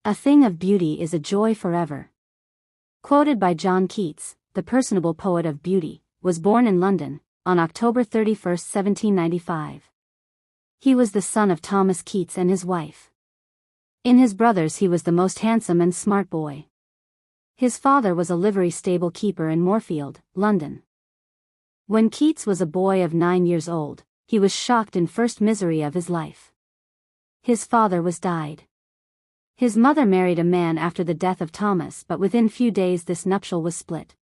A thing of beauty is a joy forever. Quoted by John Keats, the personable poet of beauty, was born in London, on October 31, 1795. He was the son of Thomas Keats and his wife. In his brothers he was the most handsome and smart boy. His father was a livery stable keeper in Moorfield, London. When Keats was a boy of 9 years old, he was shocked in first misery of his life. His father was died. His mother married a man after the death of Thomas, but within few days this nuptial was split.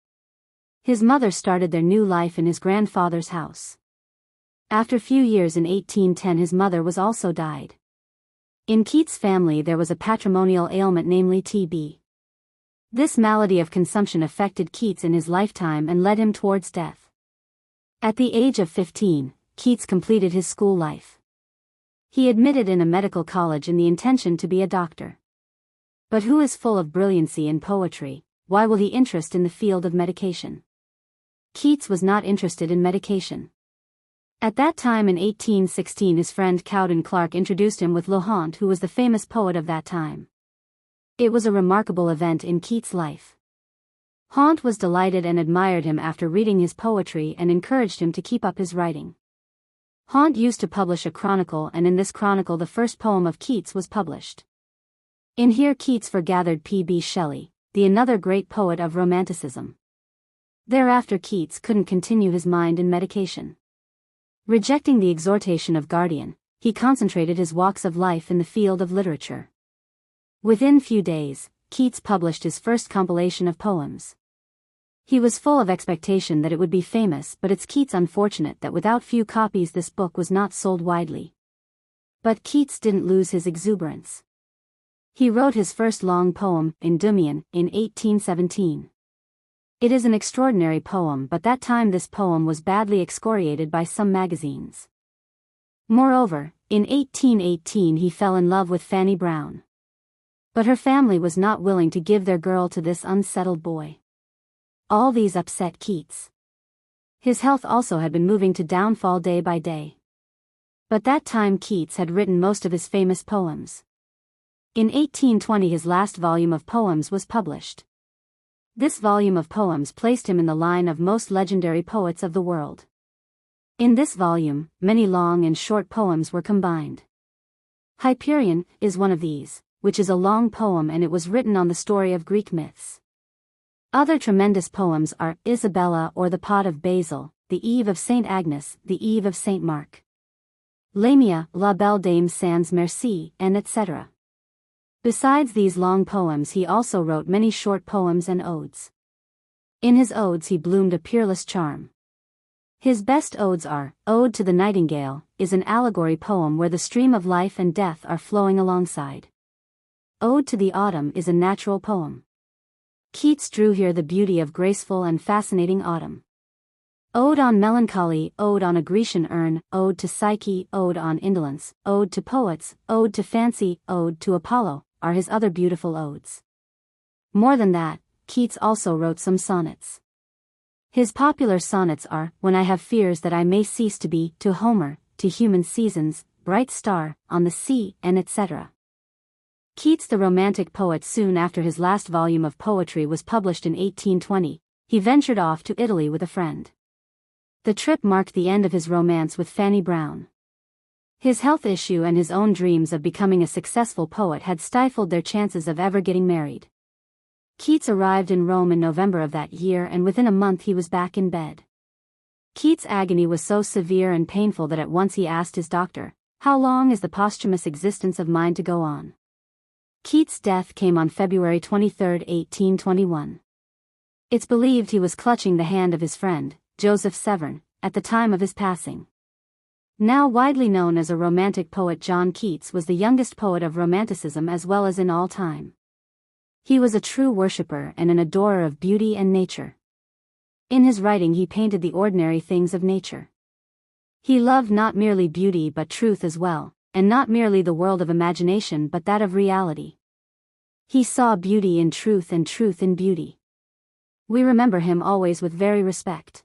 His mother started their new life in his grandfather's house. After few years in 1810 his mother was also died. In Keats' family there was a patrimonial ailment, namely TB. This malady of consumption affected Keats in his lifetime and led him towards death. At the age of 15, Keats completed his school life. He admitted in a medical college in the intention to be a doctor. But who is full of brilliancy and poetry, why will he interest in the field of medication? Keats was not interested in medication. At that time in 1816 his friend Cowden Clarke introduced him with Lohant, who was the famous poet of that time. It was a remarkable event in Keats' life. Haunt was delighted and admired him after reading his poetry and encouraged him to keep up his writing. Haunt used to publish a chronicle, and in this chronicle the first poem of Keats was published. In here Keats forgathered P.B. Shelley, the another great poet of Romanticism. Thereafter Keats couldn't continue his mind in medication. Rejecting the exhortation of Guardian, he concentrated his walks of life in the field of literature. Within few days, Keats published his first compilation of poems. He was full of expectation that it would be famous, but it's Keats unfortunate that without few copies this book was not sold widely. But Keats didn't lose his exuberance. He wrote his first long poem, Endymion, in 1817. It is an extraordinary poem, but that time this poem was badly excoriated by some magazines. Moreover, in 1818 he fell in love with Fanny Brown. But her family was not willing to give their girl to this unsettled boy. All these upset Keats. His health also had been moving to downfall day by day. But that time Keats had written most of his famous poems. In 1820 his last volume of poems was published. This volume of poems placed him in the line of most legendary poets of the world. In this volume, many long and short poems were combined. Hyperion is one of these, which is a long poem, and it was written on the story of Greek myths. Other tremendous poems are Isabella or the Pot of Basil, The Eve of Saint Agnes, The Eve of Saint Mark, Lamia, La Belle Dame sans Merci, and etc. Besides these long poems he also wrote many short poems and odes. In his odes he bloomed a peerless charm. His best odes are, Ode to the Nightingale, is an allegory poem where the stream of life and death are flowing alongside. Ode to the Autumn is a natural poem. Keats drew here the beauty of graceful and fascinating autumn. Ode on Melancholy, Ode on a Grecian Urn, Ode to Psyche, Ode on Indolence, Ode to Poets, Ode to Fancy, Ode to Apollo, are his other beautiful odes. More than that, Keats also wrote some sonnets. His popular sonnets are, When I Have Fears That I May Cease to Be, to Homer, to Human Seasons, Bright Star, On the Sea, and etc. Keats the Romantic poet, soon after his last volume of poetry was published in 1820, he ventured off to Italy with a friend. The trip marked the end of his romance with Fanny Brown. His health issue and his own dreams of becoming a successful poet had stifled their chances of ever getting married. Keats arrived in Rome in November of that year, and within a month he was back in bed. Keats' agony was so severe and painful that at once he asked his doctor, "How long is the posthumous existence of mine to go on?" Keats' death came on February 23, 1821. It's believed he was clutching the hand of his friend, Joseph Severn, at the time of his passing. Now widely known as a Romantic poet, John Keats was the youngest poet of Romanticism as well as in all time. He was a true worshipper and an adorer of beauty and nature. In his writing he painted the ordinary things of nature. He loved not merely beauty but truth as well, and not merely the world of imagination but that of reality. He saw beauty in truth and truth in beauty. We remember him always with very respect.